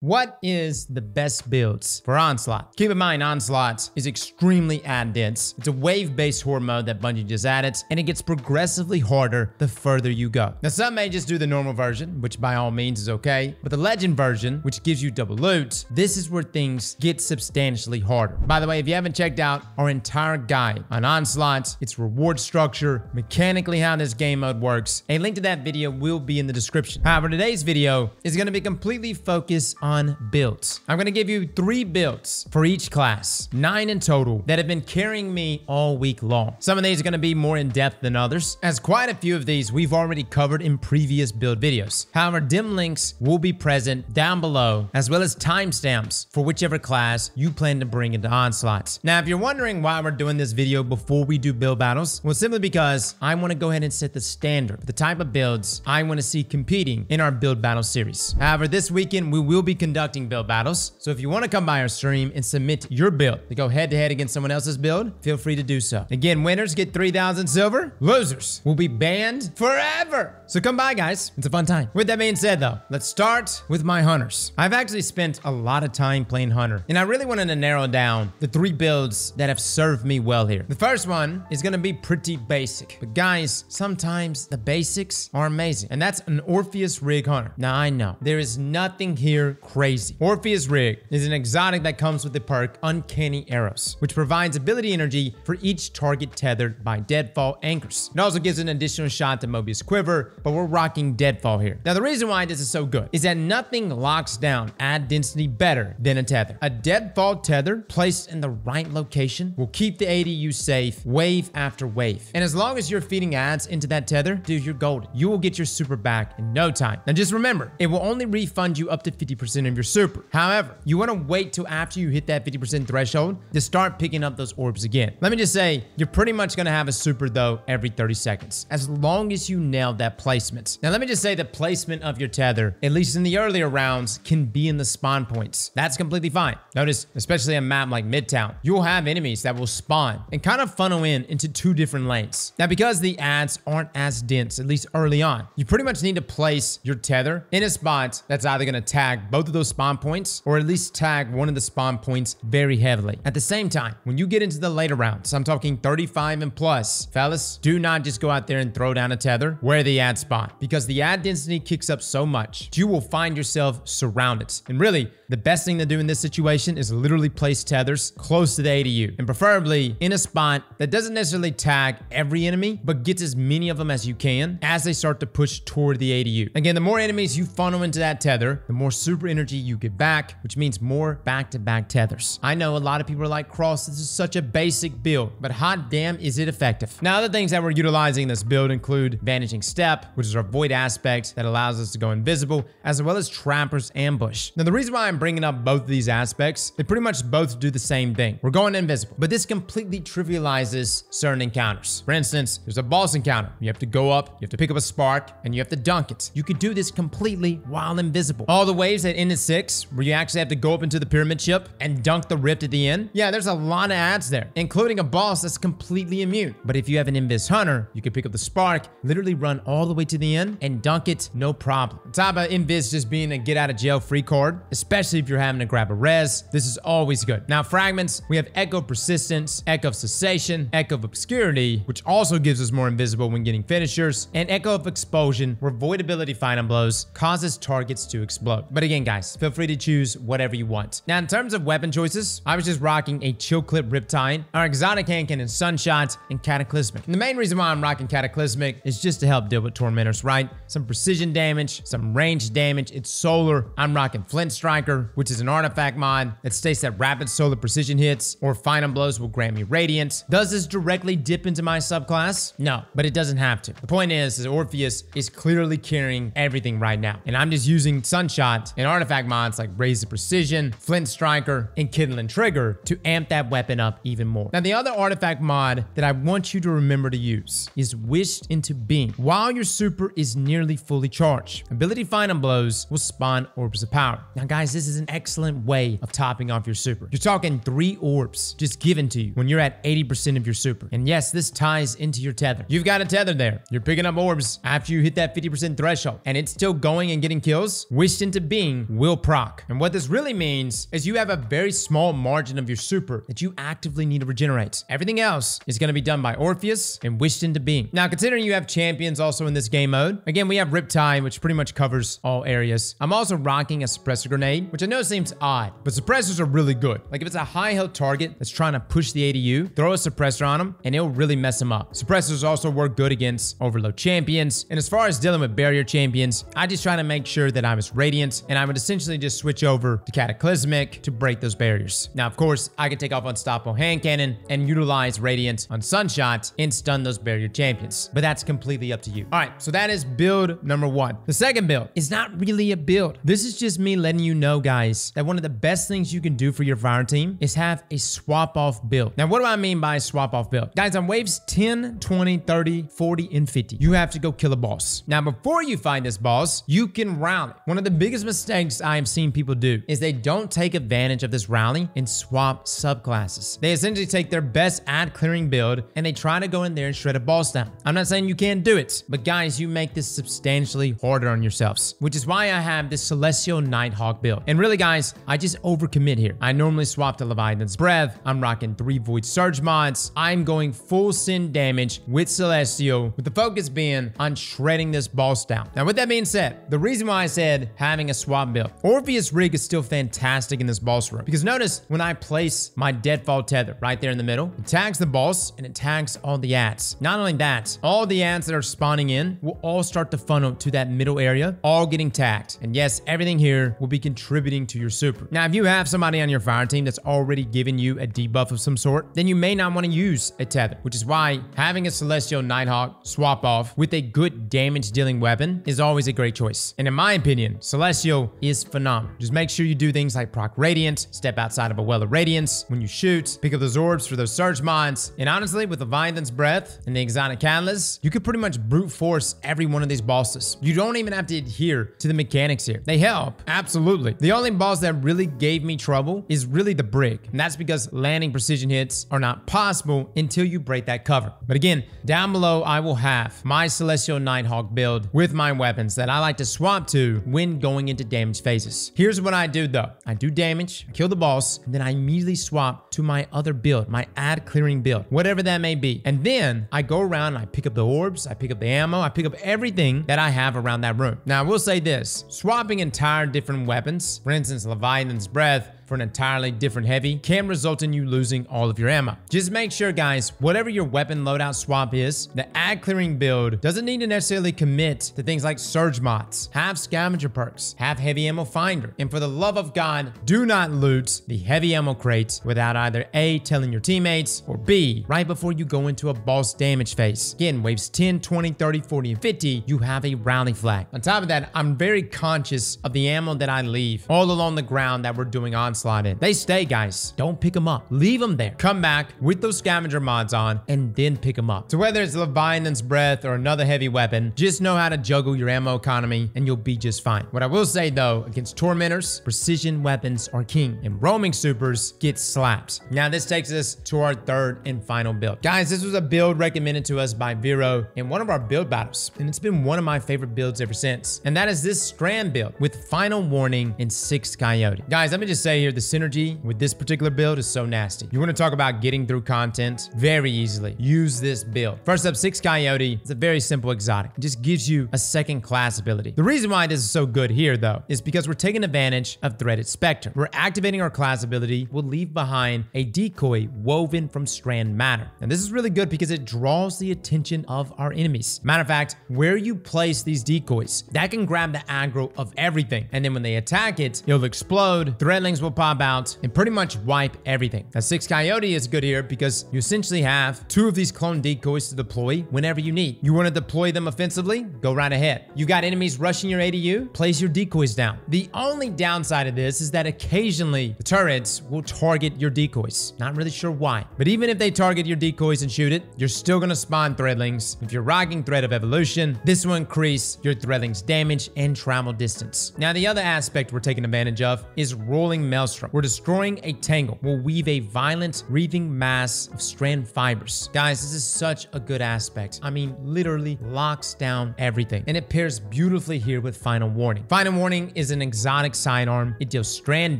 What is the best builds for Onslaught? Keep in mind, Onslaught is extremely ad dense. It's a wave-based horde mode that Bungie just added, and it gets progressively harder the further you go. Now, some may just do the normal version, which by all means is okay, but the legend version, which gives you double loot, this is where things get substantially harder. By the way, if you haven't checked out our entire guide on Onslaught, its reward structure, mechanically how this game mode works, a link to that video will be in the description. However, today's video is going to be completely focused on builds. I'm going to give you 3 builds for each class, 9 in total, that have been carrying me all week long. Some of these are going to be more in depth than others, as quite a few of these we've already covered in previous build videos. However, dim links will be present down below, as well as timestamps for whichever class you plan to bring into Onslaught. Now, if you're wondering why we're doing this video before we do build battles, well, simply because I want to go ahead and set the standard for the type of builds I want to see competing in our build battle series. However, this weekend we will be conducting build battles, so if you want to come by our stream and submit your build to go head-to-head against someone else's build, feel free to do so. Again, winners get 3,000 silver, losers will be banned forever. So come by, guys. It's a fun time. With that being said, though, let's start with my hunters. I've actually spent a lot of time playing hunter, and I really wanted to narrow down the 3 builds that have served me well here. The first one is going to be pretty basic, but guys, sometimes the basics are amazing, and that's an Orpheus rig hunter. Now, I know there is nothing here crazy. Orpheus rig is an exotic that comes with the perk Uncanny Arrows, which provides ability energy for each target tethered by deadfall anchors. It also gives an additional shot to Mobius Quiver, but we're rocking deadfall here. Now, the reason why this is so good is that nothing locks down ad density better than a tether. A deadfall tether placed in the right location will keep the ADU safe wave after wave. And as long as you're feeding ads into that tether, dude, you're golden. You will get your super back in no time. Now, just remember, it will only refund you up to 50% of your super. However, you want to wait till after you hit that 50% threshold to start picking up those orbs again. Let me just say, you're pretty much going to have a super though every 30 seconds, as long as you nail that placement. Now, let me just say the placement of your tether, at least in the earlier rounds, can be in the spawn points. That's completely fine. Notice, especially a map like Midtown, you'll have enemies that will spawn and kind of funnel into 2 different lanes. Now, because the ads aren't as dense, at least early on, you pretty much need to place your tether in a spot that's either going to tag both of those spawn points, or at least tag one of the spawn points very heavily. At the same time, when you get into the later rounds, I'm talking 35 and plus, fellas, do not just go out there and throw down a tether where the ad spawn, because the ad density kicks up so much, you will find yourself surrounded. And really, the best thing to do in this situation is literally place tethers close to the ADU, and preferably in a spot that doesn't necessarily tag every enemy, but gets as many of them as you can as they start to push toward the ADU. Again, the more enemies you funnel into that tether, the more super energy you get back, which means more back-to-back tethers. I know a lot of people are like, Cross, this is such a basic build, but hot damn is it effective. Now, other things that we're utilizing in this build include Vanishing Step, which is our void aspect that allows us to go invisible, as well as Trapper's Ambush. Now, the reason why I'm bringing up both of these aspects, they pretty much both do the same thing. We're going invisible, but this completely trivializes certain encounters. For instance, there's a boss encounter. You have to go up, you have to pick up a spark, and you have to dunk it. You could do this completely while invisible. All the waves that end at 6, where you actually have to go up into the pyramid ship and dunk the rift at the end. Yeah, there's a lot of ads there, including a boss that's completely immune. But if you have an Invis Hunter, you can pick up the spark, literally run all the way to the end and dunk it, no problem. On top of Invis just being a get out of jail free card, especially if you're having to grab a res, this is always good. Now, fragments, we have Echo of Persistence, Echo of Cessation, Echo of Obscurity, which also gives us more invisible when getting finishers, and Echo of Explosion, where void ability final blows causes targets to explode. But again, guys, feel free to choose whatever you want. Now, in terms of weapon choices, I was just rocking a Chill Clip Riptide, our exotic hand cannon Sunshot, and Cataclysmic. And the main reason why I'm rocking Cataclysmic is just to help deal with Tormentors, right? Some precision damage, some range damage. It's solar. I'm rocking Flint Striker, which is an artifact mod that states that rapid solar precision hits or final blows will grant me Radiant. Does this directly dip into my subclass? No, but it doesn't have to. The point is Orpheus is clearly carrying everything right now, and I'm just using Sunshot and artifact mods like Raise the Precision, Flint Striker, and Kindling Trigger to amp that weapon up even more. Now, the other artifact mod that I want you to remember to use is Wished into Being. While your super is nearly fully charged, ability final blows will spawn orbs of power. Now, guys, this is an excellent way of topping off your super. You're talking 3 orbs just given to you when you're at 80% of your super. And yes, this ties into your tether. You've got a tether there. You're picking up orbs after you hit that 50% threshold, and it's still going and getting kills. Wished into Being will proc. And what this really means is you have a very small margin of your super that you actively need to regenerate. Everything else is going to be done by Orpheus and wished into being. Now, considering you have champions also in this game mode, again, we have Riptide, which pretty much covers all areas. I'm also rocking a suppressor grenade, which I know seems odd, but suppressors are really good. Like if it's a high health target that's trying to push the ADU, throw a suppressor on them and it'll really mess them up. Suppressors also work good against overload champions. And as far as dealing with barrier champions, I just try to make sure that I was Radiant, and I would essentially just switch over to Cataclysmic to break those barriers. Now, of course, I could take off Unstoppable Hand Cannon and utilize Radiant on Sunshot and stun those barrier champions, but that's completely up to you. All right, so that is build number 1. The second build is not really a build. This is just me letting you know, guys, that one of the best things you can do for your fire team is have a swap off build. Now, what do I mean by swap off build? Guys, on waves 10, 20, 30, 40, and 50, you have to go kill a boss. Now, before you find this boss, you can rally. One of the biggest mistakes I have seen people do is they don't take advantage of this rally and swap subclasses. They essentially take their best ad clearing build and they try to go in there and shred a boss down. I'm not saying you can't do it, but guys, you make this substantially harder on yourselves, which is why I have this Celestial Nighthawk build. And really, guys, I just overcommit here. I normally swap to Leviathan's Breath. I'm rocking 3 Void Surge mods. I'm going full sin damage with Celestial, with the focus being on shredding this boss down. Now, with that being said, the reason why I said having a swap build, Orpheus Rig is still fantastic in this boss room, because notice when I place my Deadfall Tether right there in the middle, it tags the boss and it tags all the ads. Not only that, all the ads that are spawning in will all start to funnel to that middle area, all getting tagged. And yes, everything here will be contributing to your super. Now, if you have somebody on your fire team that's already giving you a debuff of some sort, then you may not want to use a tether, which is why having a Celestial Nighthawk swap off with a good damage dealing weapon is always a great choice. And in my opinion, Celestial is phenomenal. Just make sure you do things like proc Radiant, step outside of a Well of Radiance when you shoot, pick up those orbs for those surge mods. And honestly, with Leviathan's Breath and the Exotic Catalyst, you could pretty much brute force every one of these bosses. You don't even have to adhere to the mechanics here. They help, absolutely. The only boss that really gave me trouble is really the Brig. And that's because landing precision hits are not possible until you break that cover. But again, down below, I will have my Celestial Nighthawk build with my weapons that I like to swap to when going into damage phases. Here's what I do though. I do damage, I kill the boss, and then I immediately swap to my other build, my ad clearing build, whatever that may be. And then I go around and I pick up the orbs, I pick up the ammo, I pick up everything that I have around that room. Now, I will say this, swapping entire different weapons, for instance, Leviathan's Breath, for an entirely different heavy can result in you losing all of your ammo. Just make sure, guys, whatever your weapon loadout swap is, the ad clearing build doesn't need to necessarily commit to things like surge mods, have scavenger perks, have heavy ammo finder, and for the love of God, do not loot the heavy ammo crates without either A, telling your teammates, or B, right before you go into a boss damage phase. Again, waves 10, 20, 30, 40, and 50, you have a rally flag. On top of that, I'm very conscious of the ammo that I leave all along the ground that we're doing Onslaught in. They stay, guys. Don't pick them up. Leave them there. Come back with those scavenger mods on and then pick them up. So whether it's Leviathan's Breath or another heavy weapon, just know how to juggle your ammo economy and you'll be just fine. What I will say though, against Tormentors, precision weapons are king and roaming supers get slapped. Now this takes us to our third and final build. Guys, this was a build recommended to us by Vero in one of our build battles, and it's been one of my favorite builds ever since. And that is this Strand build with Final Warning and 6 Coyote. Guys, let me just say here, the synergy with this particular build is so nasty. You want to talk about getting through content very easily. Use this build. First up, 6 Coyote. It's a very simple exotic. It just gives you a second class ability. The reason why this is so good here though is because we're taking advantage of Threaded Spectre. We're activating our class ability. We'll leave behind a decoy woven from Strand Matter. And this is really good because it draws the attention of our enemies. Matter of fact, where you place these decoys, that can grab the aggro of everything. And then when they attack it, it'll explode, threadlings will pop out, and pretty much wipe everything. Now 6 Coyote is good here because you essentially have 2 of these clone decoys to deploy whenever you need. You want to deploy them offensively? Go right ahead. You got enemies rushing your ADU? Place your decoys down. The only downside of this is that occasionally the turrets will target your decoys. Not really sure why, but even if they target your decoys and shoot it, you're still going to spawn threadlings. If you're rocking Thread of Evolution, this will increase your threadlings damage and travel distance. Now the other aspect we're taking advantage of is rolling mail Maelstrom. We're destroying a tangle. We'll weave a violent, wreathing mass of strand fibers. Guys, this is such a good aspect. I mean, literally locks down everything. And it pairs beautifully here with Final Warning. Final Warning is an exotic sidearm. It deals strand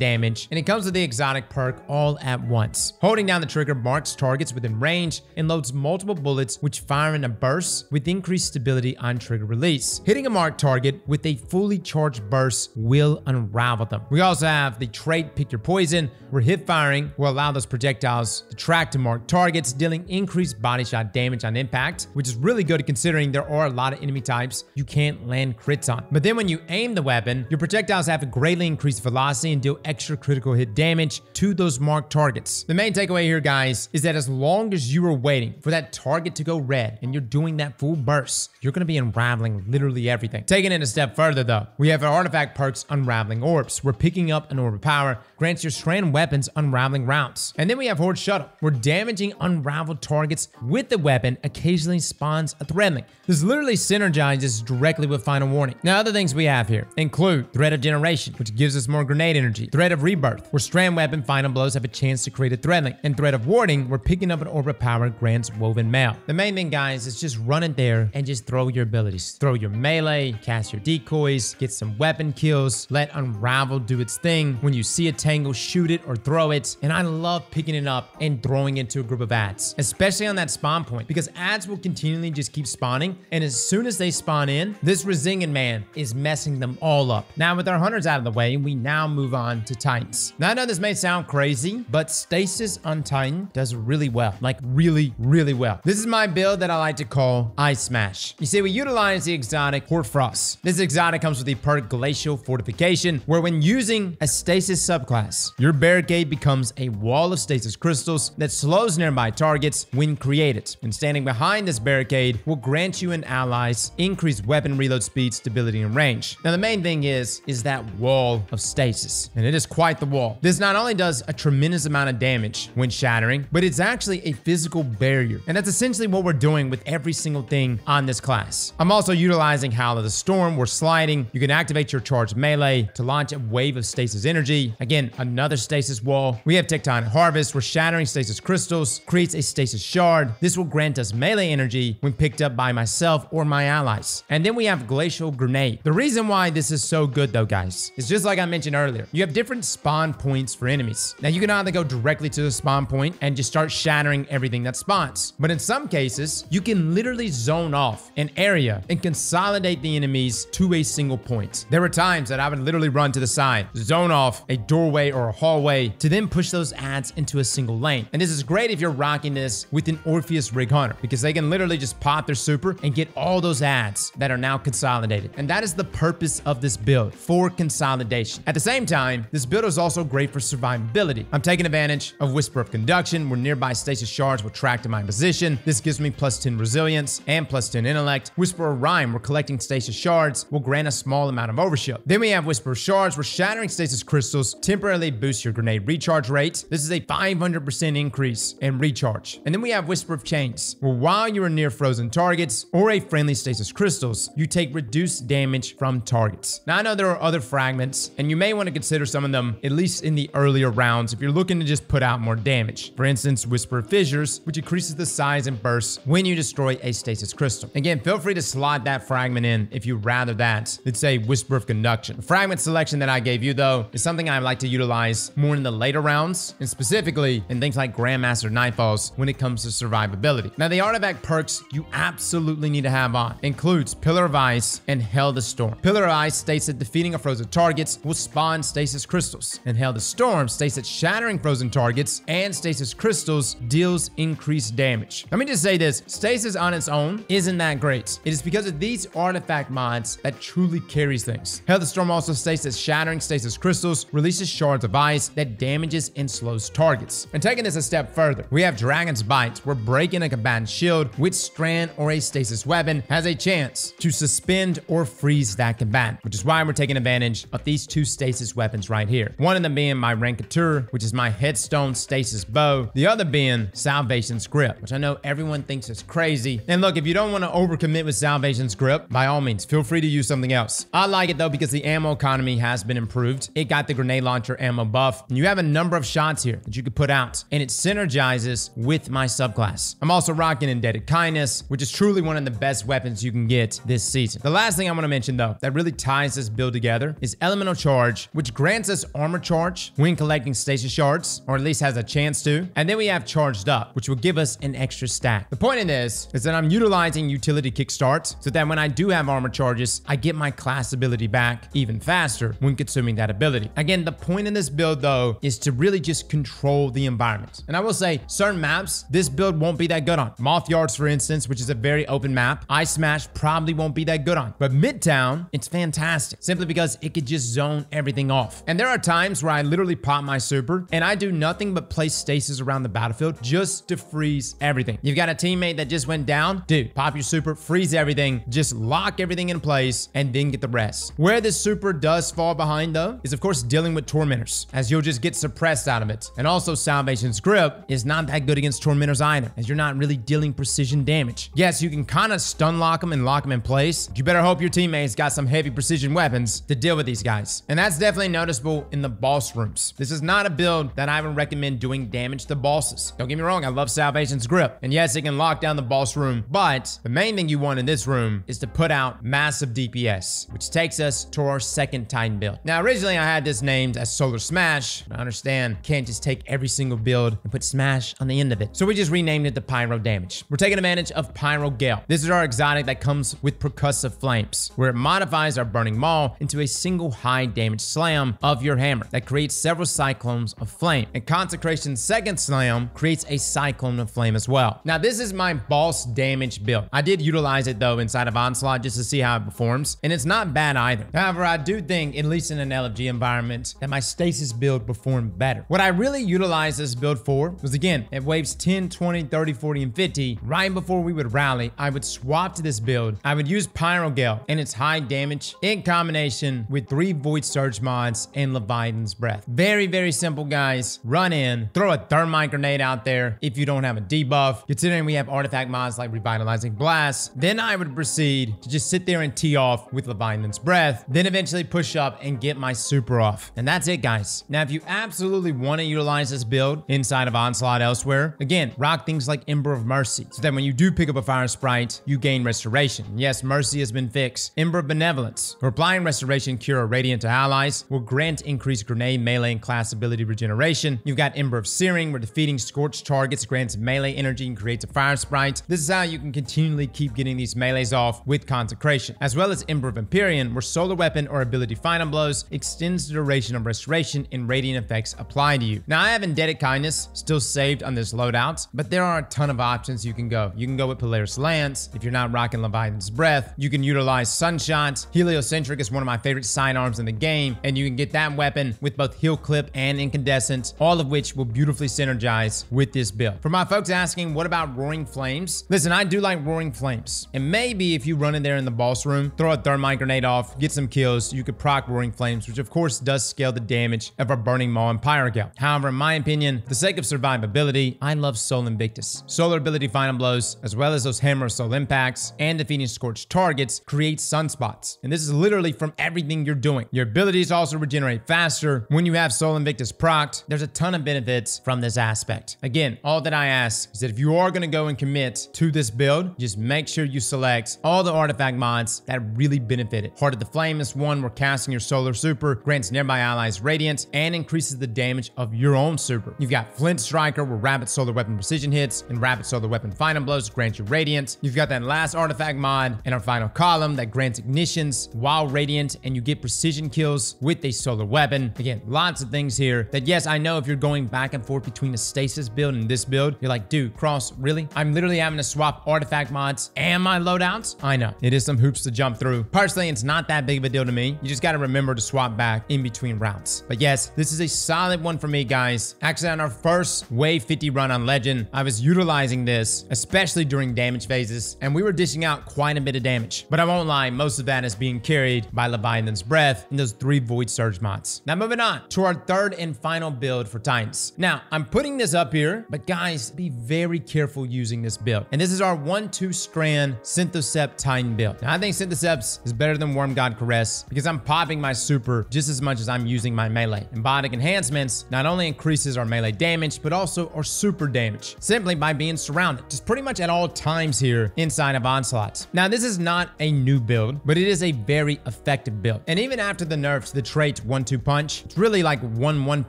damage, and it comes with the exotic perk all at once. Holding down the trigger marks targets within range and loads multiple bullets which fire in a burst with increased stability on trigger release. Hitting a marked target with a fully charged burst will unravel them. We also have the trait Pick Your Poison, where hip firing will allow those projectiles to track to marked targets, dealing increased body shot damage on impact, which is really good considering there are a lot of enemy types you can't land crits on. But then when you aim the weapon, your projectiles have a greatly increased velocity and deal extra critical hit damage to those marked targets. The main takeaway here, guys, is that as long as you are waiting for that target to go red and you're doing that full burst, you're going to be unraveling literally everything. Taking it a step further though, we have our artifact perks Unraveling Orbs, where picking up an orb of power grants your strand weapons unraveling rounds. And then we have Horde Shuttle, where damaging unraveled targets with the weapon occasionally spawns a thread link. This literally synergizes directly with Final Warning. Now, other things we have here include Thread of Generation, which gives us more grenade energy, Thread of Rebirth, where strand weapon final blows have a chance to create a thread link, and Thread of Warding, where picking up an orb of power grants Woven Mail. The main thing, guys, is just run it there and just throw your abilities. Throw your melee, cast your decoys, get some weapon kills, let Unravel do its thing. When you see a tangle, shoot it or throw it. And I love picking it up and throwing it to a group of ads, especially on that spawn point, because ads will continually just keep spawning. And as soon as they spawn in, this Rezingin man is messing them all up. Now, with our hunters out of the way, we now move on to Titans. Now, I know this may sound crazy, but Stasis on Titan does really well. Like really, really well. This is my build that I like to call Ice Smash. You see, we utilize the exotic Hoarfrost. This exotic comes with the perk Glacial Fortification, where when using a Stasis subclass, your barricade becomes a wall of Stasis crystals that slows nearby targets when created. And standing behind this barricade will grant you and allies increased weapon reload speed, stability, and range. Now, the main thing is that wall of Stasis, and it is quite the wall. This not only does a tremendous amount of damage when shattering, but it's actually a physical barrier. And that's essentially what we're doing with every single thing on this class. I'm also utilizing Howl of the Storm, where sliding, you can activate your charged melee to launch a wave of Stasis energy. Again, another Stasis wall. We have Tectonic Harvest, where shattering Stasis crystals creates a Stasis shard. This will grant us melee energy when picked up by myself or my allies. And then we have Glacial Grenade. The reason why this is so good though, guys, is just like I mentioned earlier, you have different spawn points for enemies. Now, you can either go directly to the spawn point and just start shattering everything that spawns. But in some cases, you can literally zone off an area and consolidate the enemies to a single point. There were times that I would literally run to the side, zone off a doorway or a hallway to then push those ads into a single lane. And this is great if you're rocking this with an Orpheus Rig Hunter, because they can literally just pop their super and get all those ads that are now consolidated. And that is the purpose of this build, for consolidation. At the same time, this build is also great for survivability. I'm taking advantage of Whisper of Conduction, where nearby Stasis shards will track to my position. This gives me plus 10 resilience and plus 10 intellect. Whisper of Rhyme, where collecting Stasis shards will grant a small amount of overshield. Then we have Whisper of Shards, where shattering Stasis crystals temporarily boosts your grenade recharge rate. This is a 500% increase in recharge. And then we have Whisper of Chains, where while you are near frozen targets or a friendly Stasis crystals, you take reduced damage from targets. Now, I know there are other fragments, and you may want to consider some of them, at least in the earlier rounds, if you're looking to just put out more damage. For instance, Whisper of Fissures, which increases the size and burst when you destroy a Stasis crystal. Again, feel free to slot that fragment in if you'd rather that than say Whisper of Conduction. The fragment selection that I gave you, though, is something I like to utilize more in the later rounds, and specifically in things like Grandmaster Nightfalls when it comes to survivability. Now, the artifact perks you absolutely need to have on includes Pillar of Ice and Hail the Storm. Pillar of Ice states that defeating a frozen targets will spawn Stasis crystals, and Hail the Storm states that shattering frozen targets and Stasis crystals deals increased damage. Let me just say this, Stasis on its own isn't that great. It is because of these artifact mods that truly carries things. Hail the Storm also states that shattering Stasis crystals releases shards of ice that damages and slows targets. And taking this a step further, we have Dragon's Bite, where breaking a combatant's shield with strand or a Stasis weapon has a chance to suspend or freeze that combatant, which is why we're taking advantage of these two Stasis weapons right here. One of them being my Rankatur, which is my Headstone Stasis bow. The other being Salvation's Grip, which I know everyone thinks is crazy. And look, if you don't want to overcommit with Salvation's Grip, by all means, feel free to use something else. I like it though because the ammo economy has been improved. It got the grenade launcher launcher ammo buff. And you have a number of shots here that you could put out, and it synergizes with my subclass. I'm also rocking Indebted Kindness, which is truly one of the best weapons you can get this season. The last thing I want to mention though that really ties this build together is Elemental Charge, which grants us armor charge when collecting stasis shards, or at least has a chance to. And then we have Charged Up, which will give us an extra stack. The point in this is that I'm utilizing utility kickstart so that when I do have armor charges, I get my class ability back even faster when consuming that ability. Again, the point in this build though is to really just control the environment. And I will say certain maps, this build won't be that good on. Moth Yards, for instance, which is a very open map, Ice Smash probably won't be that good on. But Midtown, it's fantastic simply because it could just zone everything off. And there are times where I literally pop my super and I do nothing but place stasis around the battlefield just to freeze everything. You've got a teammate that just went down, dude, pop your super, freeze everything, just lock everything in place and then get the rest. Where this super does fall behind though is of course dealing with Tormentors, as you'll just get suppressed out of it. And also Salvation's Grip is not that good against Tormentors either, as you're not really dealing precision damage. Yes, you can kind of stun lock them and lock them in place, but you better hope your teammates got some heavy precision weapons to deal with these guys. And that's definitely noticeable in the boss rooms. This is not a build that I would recommend doing damage to bosses. Don't get me wrong, I love Salvation's Grip, and yes, it can lock down the boss room, but the main thing you want in this room is to put out massive DPS, which takes us to our second Titan build. Now, originally I had this named as Solar Smash, but I understand can't just take every single build and put Smash on the end of it. So we just renamed it to Pyro Damage. We're taking advantage of Pyro Gale. This is our exotic that comes with Percussive Flames, where it modifies our Burning Maul into a single high damage slam of your hammer that creates several cyclones of flame. And Consecration's second slam creates a cyclone of flame as well. Now, this is my boss damage build. I did utilize it though inside of Onslaught just to see how it performs, and it's not bad either. However, I do think, at least in an LFG environment, that my stasis build performed better. What I really utilized this build for was, again, at waves 10, 20, 30, 40, and 50, right before we would rally, I would swap to this build. I would use Pyro Gale and its high damage in combination with 3 Void Surge mods and Leviathan's Breath. Very, very simple, guys. Run in, throw a Thermite Grenade out there if you don't have a debuff, considering we have artifact mods like Revitalizing Blast. Then I would proceed to just sit there and tee off with Leviathan's Breath, then eventually push up and get my super off. And that's it, guys. Now, if you absolutely want to utilize this build inside of Onslaught elsewhere, again, rock things like Ember of Mercy, so that when you do pick up a Fire Sprite, you gain Restoration. Yes, Mercy has been fixed. Ember of Benevolence, or applying Restoration Cure or Radiant to allies, will grant increased grenade, melee, and class ability regeneration. You've got Ember of Searing, where defeating scorched targets grants melee energy and creates a Fire Sprite. This is how you can continually keep getting these melees off with Consecration. As well as Ember of Empyrean, where solar weapon or ability final blows extends the duration of restoration and radiant effects apply to you. Now, I have Indebted Kindness still saved on this loadout, but there are a ton of options you can go. You can go with Polaris Lance if you're not rocking Leviathan's Breath. You can utilize Sunshot. Heliocentric is one of my favorite sidearms in the game, and you can get that weapon with both Heal Clip and Incandescent, all of which will beautifully synergize with this build. For my folks asking, what about Roaring Flames? Listen, I do like Roaring Flames, and maybe if you run in there in the boss room, throw a Thermite Grenade off, get some kills, you could proc Roaring Flames, which of course does scale the damage of our Burning Maul and Pyro Gale. However, in my opinion, for the sake of survivability, I love Soul Invictus. Solar ability final blows, as well as those Hammer of Soul impacts and defeating scorched targets, create sunspots. And this is literally from everything you're doing. Your abilities also regenerate faster when you have Soul Invictus procced. There's a ton of benefits from this aspect. Again, all that I ask is that if you are going to go and commit to this build, just make sure you select all the artifact mods that really benefit it. Heart of the Flame is one where casting your solar super grants nearby allies radiance and increases the damage of your own super. You've got Flint Striker, where rapid solar weapon precision hits and rapid solar weapon final blows grant you radiance. You've got that last artifact mod in our final column that grants ignitions while radiant, and you get precision kills with a solar weapon. Again, lots of things here that, yes, I know if you're going back and forth between the stasis build and this build, you're like, dude, Cross, really? I'm literally having to swap artifact mods and my loadouts? I know, it is some hoops to jump through. Personally, it's not that big of a deal to me. You just got to remember to swap back in between rounds. But yes, this is a solid one for me, guys. Actually, on our first wave 50 run on Legend, I was utilizing this, especially during damage phases, and we were dishing out quite a bit of damage. But I won't lie, most of that is being carried by Leviathan's Breath and those 3 Void Surge mods. Now, moving on to our third and final build for Titans. Now, I'm putting this up here, but guys, be very careful using this build. And this is our 1-2 strand Synthocept Titan build. Now, I think Synthocept is better than Worm God Caress because I'm popping my super just as much as I'm using using my melee. And biotic enhancements not only increases our melee damage, but also our super damage, simply by being surrounded, just pretty much at all times here inside of Onslaught. Now, this is not a new build, but it is a very effective build. And even after the nerfs to the trait 1-2 punch, it's really like 1-1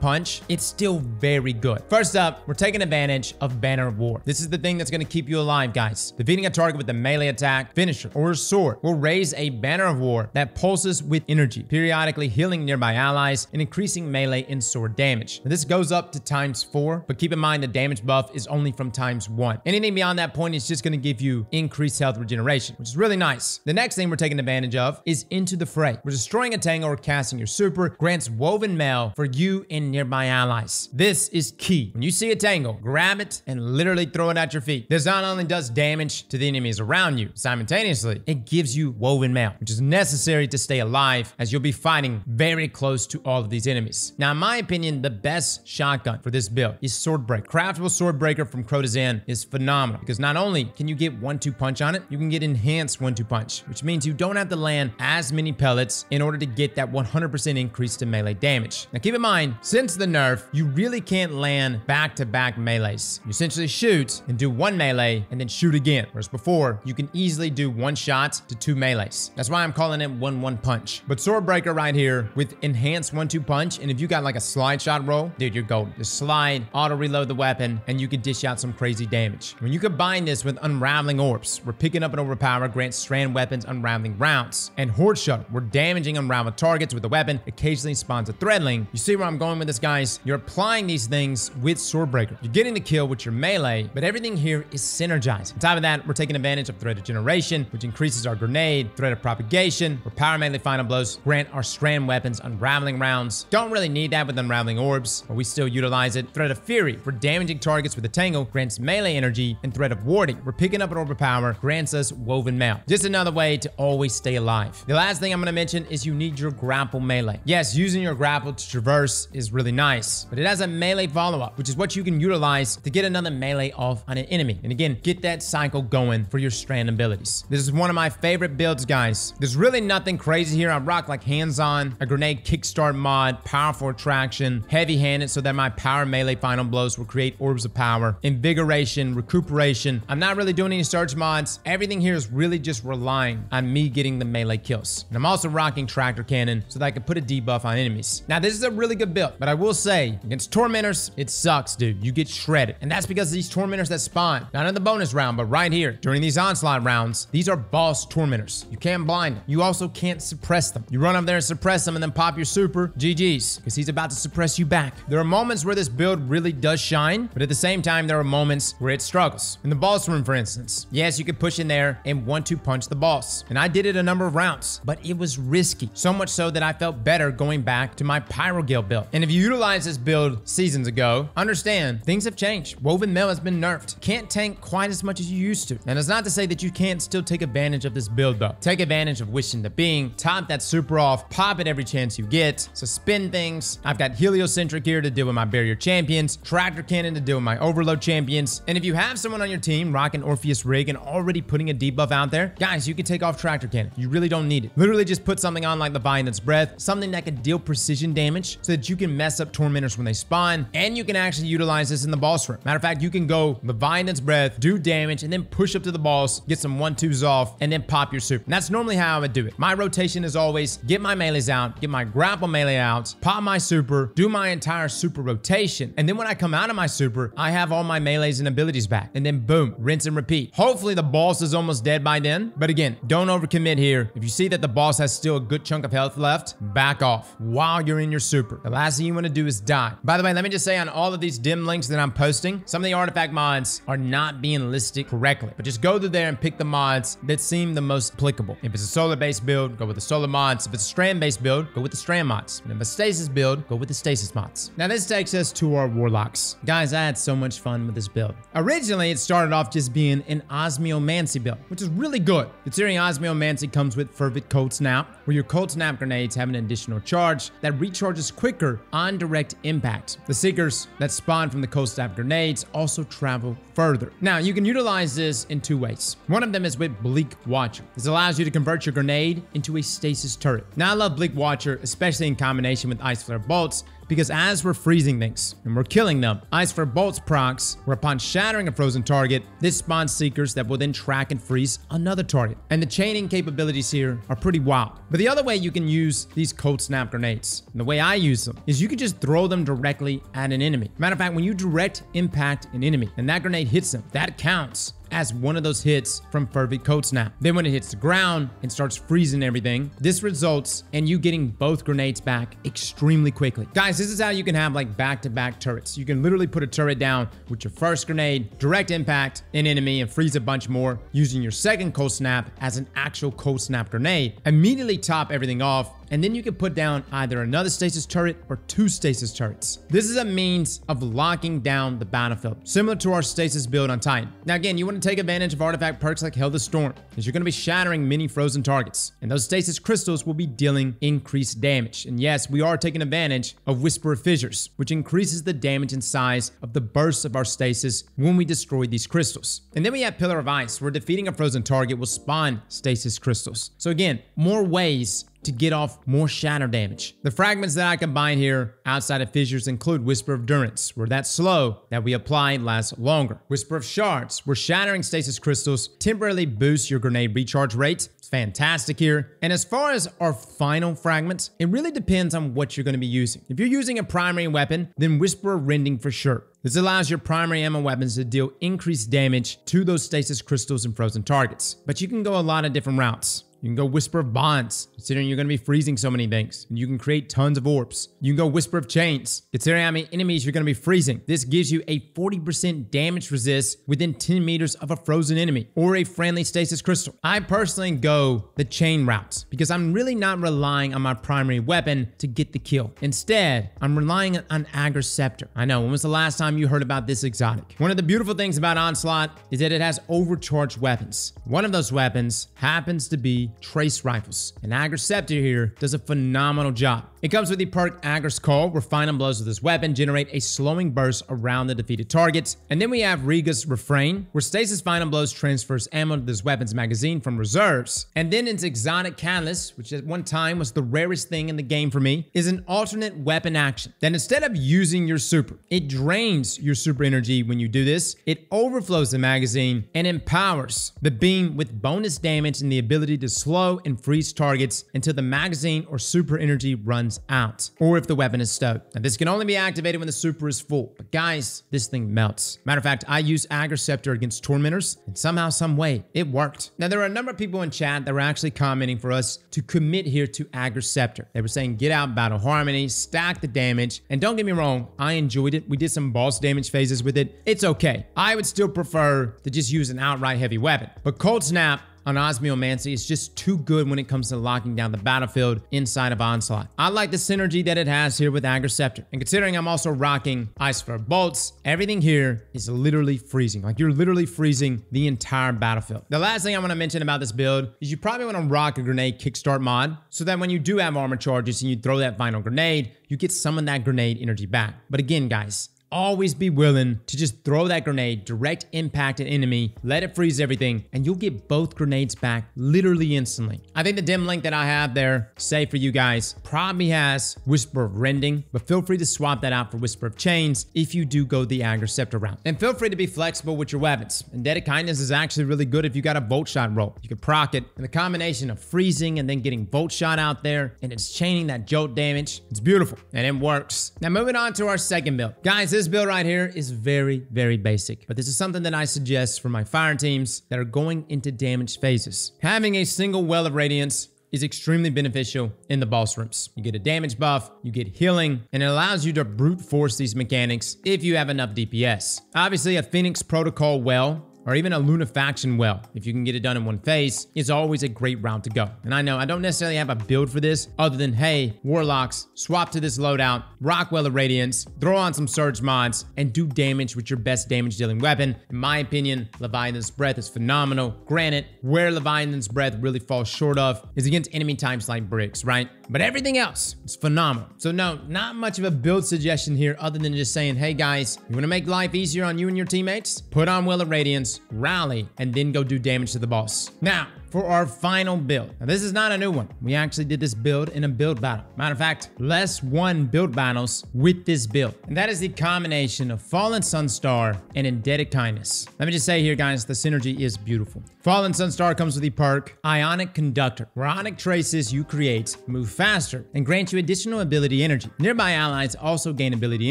punch, it's still very good. First up, we're taking advantage of Banner of War. This is the thing that's going to keep you alive, guys. Defeating a target with a melee attack, finisher, or a sword will raise a Banner of War that pulses with energy, periodically healing nearby allies and increasing melee and sword damage. Now, this goes up to ×4, but keep in mind the damage buff is only from ×1. Anything beyond that point is just going to give you increased health regeneration, which is really nice. The next thing we're taking advantage of is Into the Fray. We're destroying a tangle or casting your super grants woven mail for you and nearby allies. This is key. When you see a tangle, grab it and literally throw it at your feet. This not only does damage to the enemies around you, simultaneously, it gives you woven mail, which is necessary to stay alive as you'll be fighting very close to all of these enemies. Now, in my opinion, the best shotgun for this build is Swordbreaker. Craftable Swordbreaker from Crotazan is phenomenal because not only can you get 1-2 punch on it, you can get enhanced 1-2 punch, which means you don't have to land as many pellets in order to get that 100% increase to melee damage. Now, keep in mind, since the nerf, you really can't land back-to-back melees. You essentially shoot and do 1 melee and then shoot again, whereas before, you can easily do 1 shot to 2 melees. That's why I'm calling it 1-1 punch. But Swordbreaker right here with enhanced 1-2 punch, and if you got like a slide shot roll, dude, you're golden. Just slide, auto-reload the weapon, and you can dish out some crazy damage. When you combine this with Unraveling Orbs, we're picking up an overpower, grants strand weapons unraveling rounds, and Horde Shuttle, we're damaging unraveled targets with the weapon, occasionally spawns a threadling. You see where I'm going with this, guys? You're applying these things with Swordbreaker. You're getting the kill with your melee, but everything here is synergized. On top of that, we're taking advantage of Thread of Generation, which increases our grenade, Thread of Propagation, where power melee final blows grant our strand weapons unraveling rounds. Don't really need that with Unraveling Orbs, but we still utilize it. Thread of Fury, for damaging targets with a tangle, grants melee energy, and Thread of Warding, we're picking up an overpower, grants us woven mail. Just another way to always stay alive. The last thing I'm going to mention is you need your grapple melee. Yes, using your grapple to traverse is really nice, but it has a melee follow-up, which is what you can utilize to get another melee off on an enemy. And again, get that cycle going for your strand abilities. This is one of my favorite builds, guys. There's really nothing crazy here. I rock like hands-on, a grenade kickstart mod, powerful attraction, heavy-handed so that my power melee final blows will create orbs of power, invigoration, recuperation. I'm not really doing any surge mods. Everything here is really just relying on me getting the melee kills. And I'm also rocking Tractor Cannon so that I can put a debuff on enemies. Now, this is a really good build, but I will say, against Tormentors, it sucks, dude. You get shredded. And that's because these Tormentors that spawn, not in the bonus round, but right here, during these Onslaught rounds, these are boss Tormentors. You can't blind them. You also can't suppress them. You run up there and suppress them and then pop your super, GG's, because he's about to suppress you back. There are moments where this build really does shine, but at the same time, there are moments where it struggles. In the boss room, for instance, yes, you could push in there and 1-2 punch the boss. And I did it a number of rounds, but it was risky. So much so that I felt better going back to my Pyrogale build. And if you utilized this build seasons ago, understand, things have changed. Woven Mail has been nerfed. Can't tank quite as much as you used to. And it's not to say that you can't still take advantage of this build, though. Take advantage of Wishing the Being, top that super off, pop it every chance you get, suspend things. I've got Heliocentric here to deal with my barrier champions, Tractor Cannon to deal with my overload champions. And if you have someone on your team rocking Orpheus Rig and already putting a debuff out there, guys, you can take off Tractor Cannon. You really don't need it. Literally just put something on like the Violence Breath, something that can deal precision damage so that you can mess up Tormentors when they spawn, and you can actually utilize this in the boss room. Matter of fact, you can go the Violence Breath, do damage, and then push up to the boss, get some 1-2s off, and then pop your super. And that's normally how I would do it. My rotation is always get my melees out, get my grapple melee out, pop my super, do my entire super rotation, and then when I come out of my super, I have all my melees and abilities back, and then boom, rinse and repeat. Hopefully the boss is almost dead by then, but again, don't overcommit here. If you see that the boss has still a good chunk of health left, back off while you're in your super. The last thing you want to do is die. By the way, let me just say on all of these dim links that I'm posting, some of the artifact mods are not being listed correctly, but just go through there and pick the mods that seem the most applicable. If it's a solar-based build, go with the solar mods. If it's a strand-based build, go with the strand mods. And if it's a stasis build, go with the stasis mods. Now this takes us to our warlocks. Guys, I had so much fun with this build. Originally, it started off just being an Osmiomancy build, which is really good. Considering Osmiomancy comes with Fervent Cold Snap, where your Cold Snap grenades have an additional charge that recharges quicker on direct impact. The Seekers that spawn from the Cold Snap grenades also travel further. Now, you can utilize this in 2 ways. One of them is with Bleak Watcher. This allows you to convert your grenade into a stasis turret. Now, I love Bleak Watcher, especially in combination with Ice Flare Bolts, because as we're freezing things and we're killing them, Ice Flare Bolts procs, where upon shattering a frozen target, this spawns Seekers that will then track and freeze another target. And the chaining capabilities here are pretty wild. But the other way you can use these Cold Snap grenades, and the way I use them, is you can just throw them directly at an enemy. Matter of fact, when you direct impact an enemy and that grenade hits them, that counts as one of those hits from Fervent Cold Snap. Then when it hits the ground and starts freezing everything, this results in you getting both grenades back extremely quickly. Guys, this is how you can have like back-to-back turrets. You can literally put a turret down with your first grenade, direct impact an enemy and freeze a bunch more, using your second Cold Snap as an actual Cold Snap grenade. Immediately top everything off, and then you can put down either another stasis turret or 2 stasis turrets. This is a means of locking down the battlefield, similar to our stasis build on Titan. Now again, you want to take advantage of artifact perks like Hail the Storm, because you're going to be shattering many frozen targets, and those stasis crystals will be dealing increased damage. And yes, we are taking advantage of Whisper of Fissures, which increases the damage and size of the bursts of our stasis when we destroy these crystals. And then we have Pillar of Ice, where defeating a frozen target will spawn stasis crystals. So again, more ways to get off more shatter damage. The fragments that I combine here outside of fissures include Whisper of Durance, where that slow that we apply lasts longer. Whisper of Shards, where shattering stasis crystals temporarily boosts your grenade recharge rate. It's fantastic here. And as far as our final fragments, it really depends on what you're going to be using. If you're using a primary weapon, then Whisper of Rending for sure. This allows your primary ammo weapons to deal increased damage to those stasis crystals and frozen targets. But you can go a lot of different routes. You can go Whisper of Bonds, considering you're going to be freezing so many things. And you can create tons of orbs. You can go Whisper of Chains, considering how many enemies you're going to be freezing. This gives you a 40% damage resist within 10 meters of a frozen enemy or a friendly stasis crystal. I personally go the chain route because I'm really not relying on my primary weapon to get the kill. Instead, I'm relying on Agar Scepter. I know, when was the last time you heard about this exotic? One of the beautiful things about Onslaught is that it has overcharged weapons. One of those weapons happens to be Trace Rifles, and Agar Scepter here does a phenomenal job. It comes with the perk Agar's Call, where final blows of this weapon generate a slowing burst around the defeated targets. And then we have Riga's Refrain, where stasis final blows transfers ammo to this weapon's magazine from reserves. And then its exotic Catalyst, which at one time was the rarest thing in the game for me, is an alternate weapon action. Then instead of using your super, it drains your super energy when you do this. It overflows the magazine and empowers the beam with bonus damage and the ability to slow and freeze targets until the magazine or super energy runs out, or if the weapon is stoked. Now this can only be activated when the super is full, but guys, this thing melts. Matter of fact, I used Agar Scepter against Tormentors, and somehow, some way, it worked. Now there are a number of people in chat that were actually commenting for us to commit here to Agar Scepter. They were saying get out Battle Harmony, stack the damage, and don't get me wrong, I enjoyed it. We did some boss damage phases with it. It's okay. I would still prefer to just use an outright heavy weapon, but Cold Snap on Osmiomancy is just too good when it comes to locking down the battlefield inside of Onslaught. I like the synergy that it has here with Agar Scepter. And considering I'm also rocking Ice Flare Bolts, everything here is literally freezing. Like, you're literally freezing the entire battlefield. The last thing I want to mention about this build is you probably want to rock a grenade kickstart mod, so that when you do have armor charges and you throw that final grenade, you get some of that grenade energy back. But again, guys, always be willing to just throw that grenade, direct impact an enemy, let it freeze everything, and you'll get both grenades back literally instantly. I think the dim link that I have there, say for you guys, probably has Whisper of Rending, but feel free to swap that out for Whisper of Chains if you do go the Agar Scepter route. And feel free to be flexible with your weapons. Indebted Kindness is actually really good if you got a Volt Shot roll. You can proc it, and the combination of freezing and then getting Volt Shot out there, and it's chaining that jolt damage, it's beautiful, and it works. Now moving on to our second build. Guys, this build right here is very, very basic, but this is something that I suggest for my fire teams that are going into damage phases. Having a single Well of Radiance is extremely beneficial in the boss rooms. You get a damage buff, you get healing, and it allows you to brute force these mechanics if you have enough DPS. Obviously, a Phoenix Protocol well, or even a Lunafaction well, if you can get it done in one phase, is always a great route to go. And I know I don't necessarily have a build for this other than, hey, Warlocks, swap to this loadout, rock Well of Radiance, throw on some Surge mods, and do damage with your best damage dealing weapon. In my opinion, Leviathan's Breath is phenomenal. Granted, where Leviathan's Breath really falls short of is against enemy types like Bricks, right? But everything else is phenomenal. So no, not much of a build suggestion here other than just saying, hey guys, you want to make life easier on you and your teammates? Put on Well of Radiance, rally, and then go do damage to the boss. Now, for our final build. Now, this is not a new one. We actually did this build in a build battle. Matter of fact, Les won build battles with this build. And that is the combination of Fallen Sunstar and Indebted Kindness. Let me just say here, guys, the synergy is beautiful. Fallen Sunstar comes with the perk Ionic Conductor, where ionic traces you create move faster and grant you additional ability energy. Nearby allies also gain ability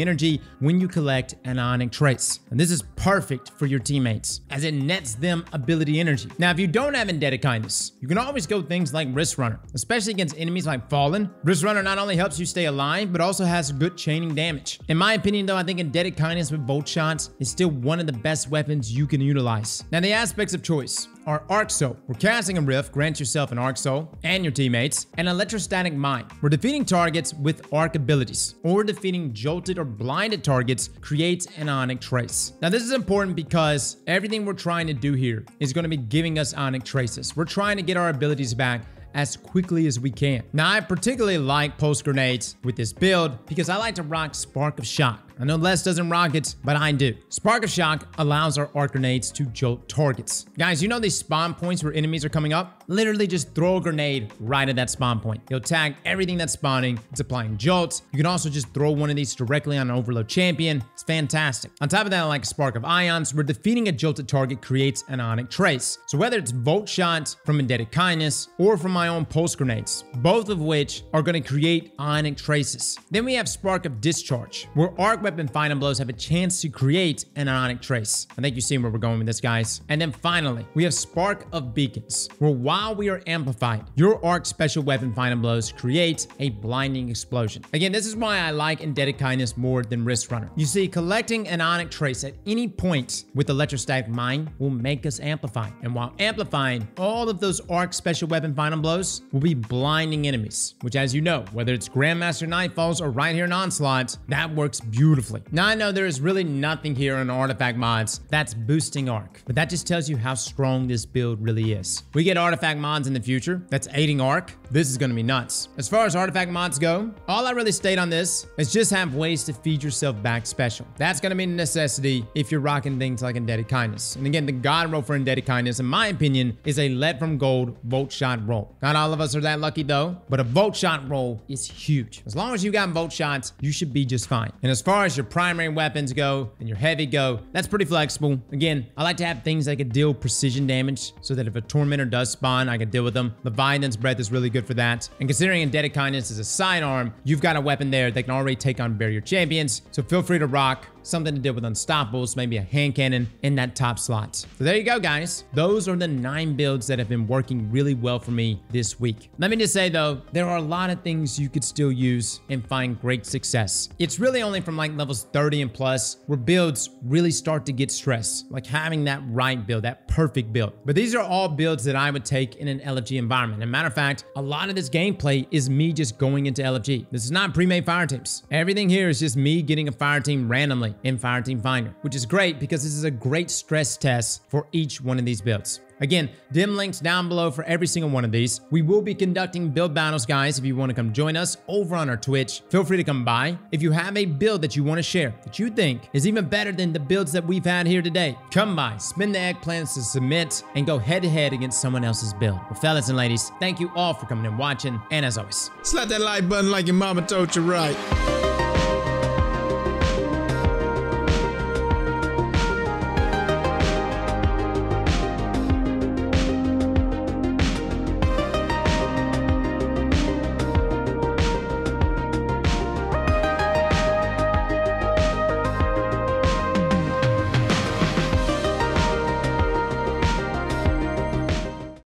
energy when you collect an ionic trace. And this is perfect for your teammates, as it nets them ability energy. Now, if you don't have Indebted Kindness, you can always go things like Wrist Runner, especially against enemies like Fallen. Wrist Runner not only helps you stay alive, but also has good chaining damage. In my opinion, though, I think Indebted Kindness with Bolt Shots is still one of the best weapons you can utilize. Now, the aspects of choice are Arc Soul, where casting a rift grants yourself an Arc Soul and your teammates, and Electrostatic Mine, where defeating targets with arc abilities or defeating jolted or blinded targets creates an ionic trace. Now, this is important because everything we're trying to do here is going to be giving us ionic traces. We're trying to get our abilities back as quickly as we can. Now, I particularly like Pulse Grenades with this build because I like to rock Spark of Shock. I know Les doesn't rock it, but I do. Spark of Shock allows our arc grenades to jolt targets. Guys, you know these spawn points where enemies are coming up? Literally just throw a grenade right at that spawn point. It'll tag everything that's spawning. It's applying jolts. You can also just throw one of these directly on an overload champion. It's fantastic. On top of that, I like Spark of Ions, where defeating a jolted target creates an ionic trace. So whether it's Volt Shot from Indebted Kindness or from my own Pulse Grenades, both of which are going to create ionic traces. Then we have Spark of Discharge, where arc weapon final blows have a chance to create an ionic trace. I think you see where we're going with this, guys. And then finally, we have Spark of Beacons, where while we are amplified, your arc special weapon final blows create a blinding explosion. Again, this is why I like Indebted Kindness more than Wrist Runner. You see, collecting an ionic trace at any point with Electrostatic Mine will make us amplify. And while amplifying, all of those arc special weapon final blows will be blinding enemies, which, as you know, whether it's Grandmaster Nightfalls or right here in Onslaught, that works beautifully. Now, I know there is really nothing here in artifact mods that's boosting arc, but that just tells you how strong this build really is. We get artifact mods in the future that's aiding arc. This is going to be nuts. As far as artifact mods go, all I really state on this is just have ways to feed yourself back special. That's going to be a necessity if you're rocking things like Indebted Kindness. And again, the god roll for Indebted Kindness, in my opinion, is a lead from gold Volt Shot roll. Not all of us are that lucky though, but a Volt Shot roll is huge. As long as you got Volt Shots, you should be just fine. And as far as your primary weapons go and your heavy go, that's pretty flexible. Again, I like to have things that can deal precision damage so that if a Tormentor does spawn, I can deal with them. Leviathan's Breath is really good for that. And considering Indebted Kindness is a sidearm, you've got a weapon there that can already take on barrier champions. So feel free to rock something to deal with Unstoppables, maybe a hand cannon in that top slot. So there you go, guys. Those are the 9 builds that have been working really well for me this week. Let me just say though, there are a lot of things you could still use and find great success. It's really only from like levels 30 and plus where builds really start to get stressed, like having that right build, that perfect build. But these are all builds that I would take in an LFG environment. As a matter of fact, a lot of this gameplay is me just going into LFG. This is not pre-made fire teams. Everything here is just me getting a fire team randomly in Fireteam Finder, which is great because this is a great stress test for each one of these builds. Again, dim links down below for every single one of these. We will be conducting build battles, guys. If you want to come join us over on our Twitch, feel free to come by. If you have a build that you want to share that you think is even better than the builds that we've had here today, come by, spin the eggplants to submit, and go head to head against someone else's build. Well, fellas and ladies, thank you all for coming and watching. And as always, slap that like button like your mama told you right.